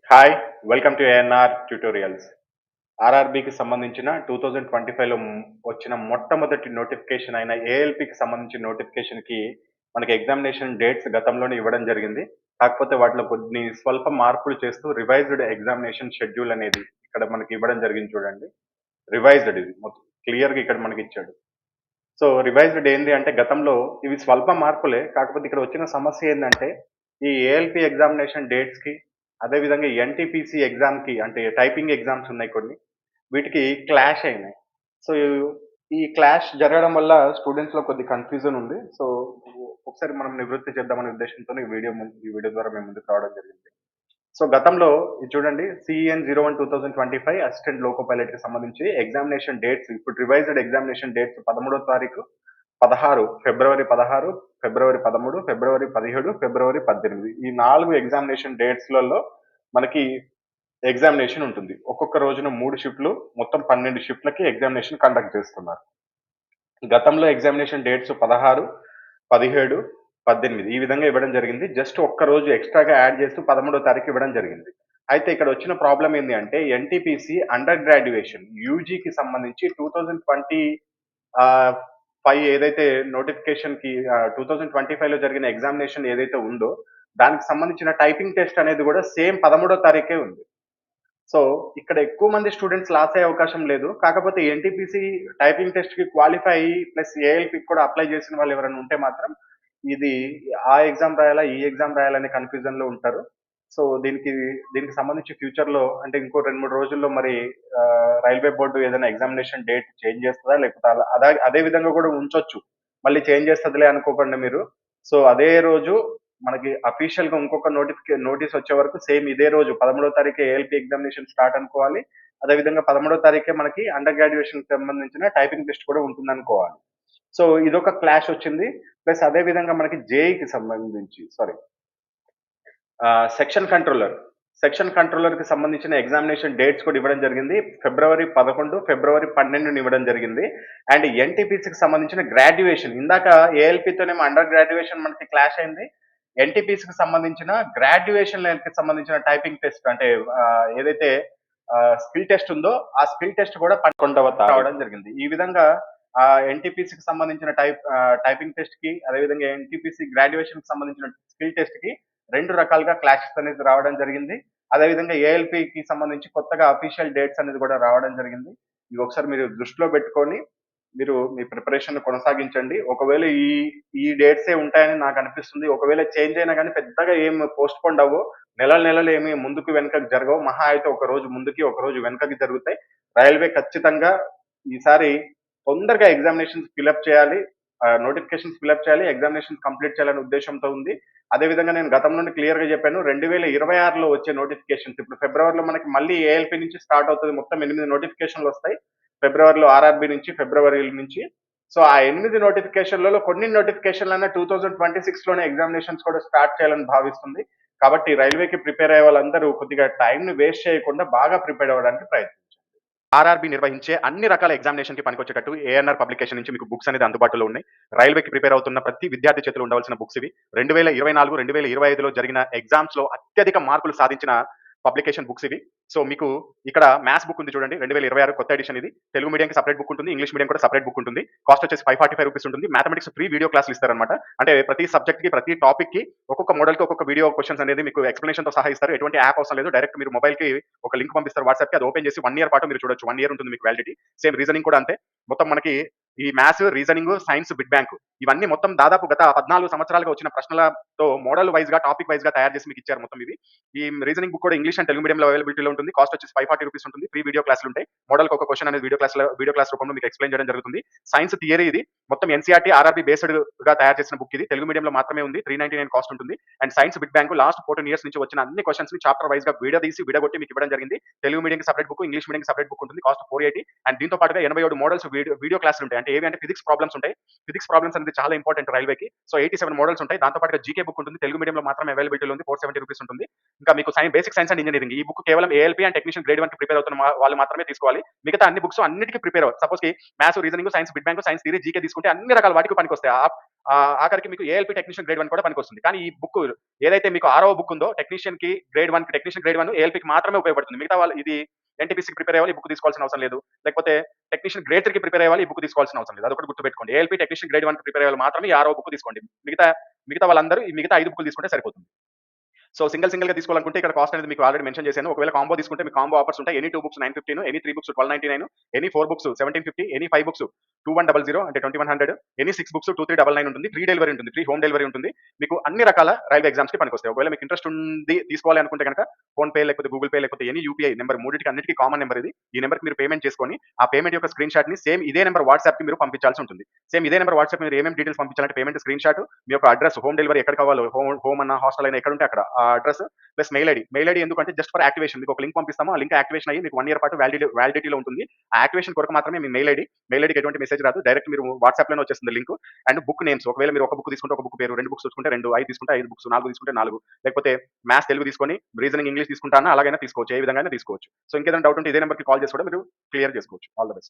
Hi! Welcome to ANR tutorials. ఆర్ఆర్‌బీకి సంబంధించిన 2025లో వచ్చిన మొట్టమొదటి నోటిఫికేషన్ అయిన ఏఎల్‌పీకి సంబంధించిన నోటిఫికేషన్‌కి మనకి ఎగ్జామినేషన్ డేట్స్ గతంలోనే ఇవ్వడం జరిగింది. కాకపోతే వాటిలో కొన్ని స్వల్ప మార్పులు చేస్తూ రివైజ్డ్ ఎగ్జామినేషన్ షెడ్యూల్ అనేది ఇక్కడ మనకి ఇవ్వడం జరిగింది చూడండి. రివైజ్డ్ ఇది మొత్తం క్లియర్‌గా ఇక్కడ మనకిచ్చాడు. సో, రివైజ్డ్ ఏంది అంటే గతంలో ఇవి స్వల్ప మార్పులే. కాకపోతే ఇక్కడ వచ్చిన సమస్య ఏందంటే, ఈ ఏఎల్‌పీ ఎగ్జామినేషన్ డేట్స్‌కి, అదే విధంగా ఎన్‌టీపీసీ ఎగ్జామ్‌కి అంటే టైపింగ్ ఎగ్జామ్స్ ఉన్నాయి కొన్ని. వీటికి క్లాష్ అయినాయి. సో, ఈ క్లాష్ జరగడం వల్ల స్టూడెంట్స్‌లో కొద్ది కన్‌ఫ్యూజన్ ఉంది. సో, ఒకసారి మనం నివృత్తి చేద్దామనే ఉద్దేశ్యంతోని ఈ వీడియో ద్వారా మేము ముందుకు రావడం జరిగింది. సో, గతంలో ఇది చూడండి CEN 01/2025 అసిస్టెంట్ లోకో పైలట్‌కి సంబంధించి ఎగ్జామినేషన్ డేట్స్ ఇప్పుడు రివైజ్డ్ ఎగ్జామినేషన్ డేట్స్ 13వ తారీఖు 16 ఫిబ్రవరి 16, ఫిబ్రవరి 13, ఫిబ్రవరి 17, ఫిబ్రవరి 18 ఈ 4 ఎగ్జామినేషన్ డేట్స్‌లలో మనకి ఎగ్జామినేషన్ ఉంటుంది. ఒక్కొక్క రోజున 3 షిఫ్ట్‌లు మొత్తం 12 షిఫ్ట్‌లకి ఎగ్జామినేషన్ కండక్ట్ చేస్తున్నారు. గతంలో ఎగ్జామినేషన్ డేట్స్ 16, 17, 18 ఈ విధంగా ఇవ్వడం జరిగింది. జస్ట్ ఒక్క రోజు ఎక్స్‌ట్రాగా యాడ్ చేస్తూ 13వ తారీఖు ఇవ్వడం జరిగింది. అయితే ఇక్కడ వచ్చిన ప్రాబ్లమ్ ఏంది అంటే ఎన్‌టీపీసీ అండర్ గ్రాడ్యుయేషన్ యూజీకి సంబంధించి 2020 ఆహ్, 5 ఏదైతే నోటిఫికేషన్‌కి 2025లో జరిగిన ఎగ్జామినేషన్ ఏదైతే ఉందో, దానికి సంబంధించిన టైపింగ్ టెస్ట్ అనేది గూడా సేమ్ 13 తారీఖే ఉంది. సో, ఇక్కడ ఎక్కువ మంది స్టూడెంట్స్ లాస్ అయ్యే అవకాశం లేదు. కాకపోతే ఎన్‌టీపీసీ టైపింగ్ టెస్ట్‌కి క్వాలిఫై అయ్యి ప్లస్ ఏఎల్‌పీకి కూడా అప్లై చేసిన వాళ్ళు ఎవరైనా ఉంటే మాత్రం ఇది ఆ ఎగ్జామ్ రాయాలా? ఈ ఎగ్జామ్ రాయాలా? అనే కన్‌ఫ్యూజన్‌లో ఉంటారు. సో, దీనికి సంబంధించి ఫ్యూచర్‌లో అంటే ఇంకో 2, 3 రోజుల్లో మరి రైల్వే బోర్డ్ ఏదైనా ఎగ్జామినేషన్ డేట్ చేంజ్ చేస్తదా? లేకపోతే అదే విధంగా కూడా ఉంచొచ్చు. మళ్ళీ చేంజ్ చేస్తదిలే అనుకోకండి మీరు. సో, అదే రోజు మనకి అఫీషియల్‌గా ఇంకొక నోటీస్ వచ్చే వరకు సేమ్ ఇదే రోజు 13వ తారీఖే ఏఎల్‌పీ ఎగ్జామినేషన్ స్టార్ట్ అనుకోవాలి. అదే విధంగా 13వ తారీఖే మనకి అండర్ గ్రాడ్యుయేషన్‌కి సంబంధించిన టైపింగ్ టెస్ట్ కూడా ఉంటుందనుకోవాలి. సో, ఇదొక క్లాష్ వచ్చింది. ప్లస్ అదే విధంగా మనకి జేఈకి సంబంధించి సెక్షన్ కంట్రోలర్. సెక్షన్ కంట్రోలర్‌కి సంబంధించిన ఎగ్జామినేషన్ డేట్స్ కూడా ఇవ్వడం జరిగింది. ఫిబ్రవరి 11, ఫిబ్రవరి 12 ఇవ్వడం జరిగింది. అండ్ ఎన్‌టీపీసీకి సంబంధించిన గ్రాడ్యుయేషన్ ఇందాక ఏఎల్‌పీతోనేమో అండర్ గ్రాడ్యుయేషన్ మనకి క్లాష్ అయింది. ఎన్‌టీపీసీకి సంబంధించిన గ్రాడ్యుయేషన్ లెవెల్‌కి సంబంధించిన టైపింగ్ టెస్ట్ అంటే ఏదైతే స్కిల్ టెస్ట్ ఉందో, ఆ స్కిల్ టెస్ట్ కూడా 11వ రావడం జరిగింది. ఈ విధంగా ఎన్‌టీపీసీకి సంబంధించిన టైపింగ్ టెస్ట్‌కి అదేవిధంగా ఎన్‌టీపీసీ గ్రాడ్యుయేషన్‌కి సంబంధించిన స్కిల్ టెస్ట్‌కి 2 రకాలుగా క్లాషెస్ అనేది రావడం జరిగింది. అదేవిధంగా ఏఎల్‌పీకి సంబంధించి కొత్తగా అఫీషియల్ డేట్స్ అనేది కూడా రావడం జరిగింది. ఇవి ఒకసారి మీరు దృష్టిలో పెట్టుకొని మీరు మీ ప్రిపరేషన్ కొనసాగించండి. ఒకవేళ ఈ డేట్సే ఉంటాయని నాకు అనిపిస్తుంది. ఒకవేళ చేంజ్ అయినా గాని పెద్దగా ఏం పోస్ట్‌పోన్డ్ అవ్వవు. నెలలు ఏమి ముందుకు వెనకకి జరగవు. మహా అయితే ఒక రోజు ముందుకి, ఒక రోజు వెనకకి జరుగుతాయి. రైల్వే ఖచ్చితంగా ఈసారి తొందరగా ఎగ్జామినేషన్స్ ఫిలప్ చేయాలి. నోటిఫికేషన్స్ ఫిలప్ చేయాలి. ఎగ్జామినేషన్స్ కంప్లీట్ చేయాలనే ఉద్దేశ్యంతో ఉంది. అదే విధంగా నేను గతం నుండి క్లియర్‌గా చెప్పాను. 2026లో వచ్చే నోటిఫికేషన్స్ ఇప్పుడు ఫిబ్రవరిలో మనకి మళ్ళీ ఏఎల్‌పీ నుంచి స్టార్ట్ అవుతది. మొత్తం 8 నోటిఫికేషన్‌లొస్తాయి. ఫిబ్రవరిలో ఆర్ఆర్‌బీ నుంచి, ఫిబ్రవరి నుంచి. సో, ఆ 8 నోటిఫికేషన్‌లలో కొన్ని నోటిఫికేషన్‌లన్నా 2026లోనే ఎగ్జామినేషన్స్ కూడా స్టార్ట్ చేయాలని భావిస్తుంది. కాబట్టి రైల్వేకి ప్రిపేర్ అయ్యే వాళ్ళందరూ కొద్దిగా టైమ్‌ని వేస్ట్ చేయకుండా బాగా ప్రిపేర్ అవ్వడానికి ప్రయత్నించండి. ఆర్ఆర్‌బీ నిర్వహించే అన్ని రకాల ఎగ్జామినేషన్‌కి పనికొచ్చేటట్టు ఏఎన్ఆర్ పబ్లికేషన్ నుంచి మీకు బుక్స్ అనేది అందుబాటులో ఉన్నాయి. రైల్వేకి ప్రిపేర్ అవుతున్న ప్రతి విద్యార్థి చేతిలో ఉండవలసిన బుక్స్ ఇవి. 2024, 2025లో జరిగిన ఎగ్జామ్స్‌లో అత్యధిక మార్కులు సాధించిన పబ్లికేషన్ బుక్స్ ఇవి. సో, మీకు ఇక్కడ మ్యాథ్స్ బుక్ ఉంది చూడండి. 2026 కొత్త ఎడిషన్ ఇది. తెలుగు మీడియంకి సెపరేట్ బుక్ ఉంటుంది. ఇంగ్లీష్ మీడియం కూడా సెపరేట్ బుక్ ఉంటుంది. కాస్ట్ వచ్చేసి రూ. 545 ఉంటుంది. మ్యాథమెటిక్స్ ఫ్రీ వీడియో క్లాస్‌లు ఇస్తారన్నమాట. అంటే ప్రతి సబ్జెక్ట్‌కి, ప్రతి టాపిక్‌కి ఒక్కొక్క మోడల్‌కి ఒక్కొక్క వీడియో క్వెషన్స్ అనేది మీకు ఎక్స్‌ప్లనేషన్‌తో సహా ఇస్తారు. ఎటువంటి యాప్ అవసరం లేదు. డైరెక్ట్ మీరు మొబైల్‌కి ఒక లింక్ పంపిస్తారు వాట్సాప్‌కి. అది ఓపెన్ చేసి 1 ఇయర్ పాటు మీరు చూడొచ్చు. 1 ఇయర్ ఉంటుంది మీకు వాలిడిటీ. సేమ్ రీజనింగ్ కూడా అంతే. మొత్తం మనకి ఈ maths, reasoning, science, bit bank ఇవన్నీ మొత్తం దాదాపు గత 14 సంవత్సరాలుగా వచ్చిన ప్రశ్నలతో మోడల్ వైస్‌గా, టాపిక్ వైస్‌గా తయారు చేసి మీకు ఇచ్చారు మొత్తం ఇవి. ఈ రీజనింగ్ బుక్ కూడా ఇంగ్లీష్ అండ్ తెలుగు మీడియంలో అవైలబిలిటీలో ఉంటుంది. కాస్ట్ వచ్చేసి రూ. 540 ఉంటుంది. ఫ్రీ వీడియో క్లాస్‌లు ఉంటాయి. మోడల్‌కి ఒక క్వెషన్ అనేది వీడియో క్లాస్ రూపంలో మీకు ఎక్స్‌ప్లెయిన్ చేయడం జరుగుతుంది. సైన్స్ థియరీ ఇది. మొత్తం ఎన్‌సీఈఆర్‌టీ, ఆర్ఆర్‌బీ బేస్డ్‌గా తయారు చేసిన బుక్ ఇది. తెలుగు మీడియంలో మాత్రమే ఉంది. 399 కాస్ట్ ఉంటుంది. And science bit bank last 14 years నుంచి వచ్చిన అన్ని క్వెషన్స్‌ని చాప్టర్ వైస్‌గా విడగొట్టి మీకు ఇవ్వడం జరిగింది. తెలుగు మీడియంకి సెపరేట్ బుక్, ఇంగ్లీష్ మీడియంకి సెపరేట్ బుక్ ఉంటుంది. కాస్ట్ 480 అండ్ దీంతో పాటుగా 87 మోడల్స్ వీడియో క్లాస్‌లు ఉంటాయి. అంటే ఏవి అంటే ఫిజిక్స్ ప్రాబ్లమ్స్ ఉంటాయి. ఫిజిక్స్ ప్రాబ్లమ్స్ అనేది చాలా ఇంపార్టెంట్ రైల్వేకి. సో, 87 మోడల్స్ ఉంటాయి. దాంతో పాటుగా జీకే బుక్ ఉంటుంది. తెలుగు మీడియంలో మాత్రమే అవైలబిలిటీలో ఉంది. రూ. 470 ఉంటుంది. ఇంకా మీకు బేసిక్ సైన్స్ అండ్ ఇంజినీరింగ్ ఈ బుక్ కేవలం ఏఎల్పీ అండ్ టెక్నీషియన్ గ్రేడ్ 1కి ప్రిపేర్ అవుతున్న వాళ్ళు మాత్రమే తీసుకోవాలి. మిగతా అన్ని బుక్స్ అన్నిటికి ప్రిపేర్ అవ్వచ్చు. సపోజ్‌కి maths, reasoning, science bit bank, science theory, GK తీసుకుంటే అన్ని రకాల వాటికి పనికొస్తాయి. ఆఖరికి మీకు ఏఎల్పీ టెక్నీషియన్ గ్రేడ్ 1 కూడా పనికొస్తుంది. కానీ ఈ బుక్ ఏదైతే మీకు 6వ బుక్ ఉందో టెక్నీషియన్‌కి గ్రేడ్ 1 టెక్నీషియన్ గ్రేడ్ 1 ఏఎల్పీకి మాత్రమే ఉపయోగపడుతుంది. మిగతా వాళ్ళు ఇది ఎన్టీపీసీకి ప్రిపేర్ అయ్యేవాళ్ళు ఈ బుక్ తీసుకోవాల్సిన అవసరం లేదు. లేకపోతే టెక్నీషియన్ గ్రేడ్ 3కి ప్రిపేర్ అయ్యేవాళ్ళు ఈ బుక్ తీసుకోవాల్సిన అవసరం లేదు. అదొకటి గుర్తుపెట్టుకోండి. ఏఎల్పీ టెక్నీషియన్ గ్రేడ్ 1కి ప్రిపేర్ అయ్యేవాళ్ళు మాత్రమే ఈ 6వ బుక్ తీసుకోండి. మిగతా మిగతా వాళ్ళందరూ ఈ మిగతా 5 బుక్‌లు తీసుకుంటే సరిపోతుంది. సో సింగిల్‌గా తీసుకోవాలనుకుంటే ఇక్కడ కాస్ట్ అనేది మీకు ఆల్రెడీ మెన్షన్ చేశాను. ఒకవేళ కాంబో తీసుకుంటే మీకు కాంబో ఆఫర్స్ ఉంటాయి. Any 2 books 915, any 3 books 1299, any 4 books 1750, any 5 books 2100 అంటే 2100, ఎనీ 6 బుక్స్ 2399 ఉంటుంది. ఫ్రీ డెలివరీ ఉంటుంది. ఫ్రీ హోమ్ డెలివరీ ఉంటుంది. మీకు అన్ని రకాల రైల్వే ఎగ్జామ్స్‌కి పనికొస్తాయి. ఒకవేళ మీకు ఇంట్రెస్ట్ ఉంది తీసుకోవాలి అనుకుంటే గనక ఫోన్‌పే లేకపోతే గూగుల్ పే లేకపోతే ఎనీ యూపీఐ నంబర్ మూడిటికి అన్నిటికి కామన్ నంబర్ ఇది. ఈ నంబర్‌కి మీరు పేమెంట్ చేసుకొని ఆ పేమెంట్ యొక్క స్క్రీన్ షాట్‌ని సేమ్ ఇదే నంబర్ వాట్సాప్‌కి మీరు పంపించాల్సి ఉంటుంది. సేమ్ ఇదే నంబర్ వాట్సాప్ మీరు ఏమేం డీటెయిల్స్ పంపించాలంటే పేమెంట్ స్క్రీన్ షాట్, మీ యొక్క అడ్రెస్, హోమ్ డెలివరీ ఎక్కడ కావాలో హోమ్ అన్నా హాస్టల్ అయినా ఎక్కడ ఉంటే అక్కడ ఆ address plus mail ID. Mail ID ఎందుకంటే జస్ట్ ఫర్ యాక్టివేషన్. మీకు ఒక లింక్ పంపిస్తాము. ఆ లింక్ యాక్టివేషన్ అయ్యి మీకు 1 ఇయర్ పాటు వాలిడిటీలో ఉంటుంది. ఆ యాక్టివేషన్ కొరకు మాత్రమే మీ మెయిల్ ఐడి. మెయిల్ ఐడికి ఎటువంటి మెసేజ్ రాదు. డైరెక్ట్ మీరు వాట్సాప్‌లోనే వచ్చేస్తుంది లింక్. And book names. ఒకవేళ మీరు ఒక బుక్ తీసుకుంటే ఒక బుక్ పేరు, 2 బుక్స్ తీసుకుంటే 2, 5 తీసుకుంటే 5 బుక్స్, 4 తీసుకుంటే 4, లేకపోతే మ్యాథ్స్ తెలుగు తీసుకొని రీజనింగ్ ఇంగ్లీష్ తీసుకుంటానా అలాగైనా తీసుకోవచ్చు. ఏ విధంగా అయినా తీసుకోవచ్చు. సో ఇంకేదైనా డౌట్ ఉంటే ఇదే నంబర్‌కి కాల్ చేసి కూడా మీరు క్లియర్ చేసుకోవచ్చు. All the best.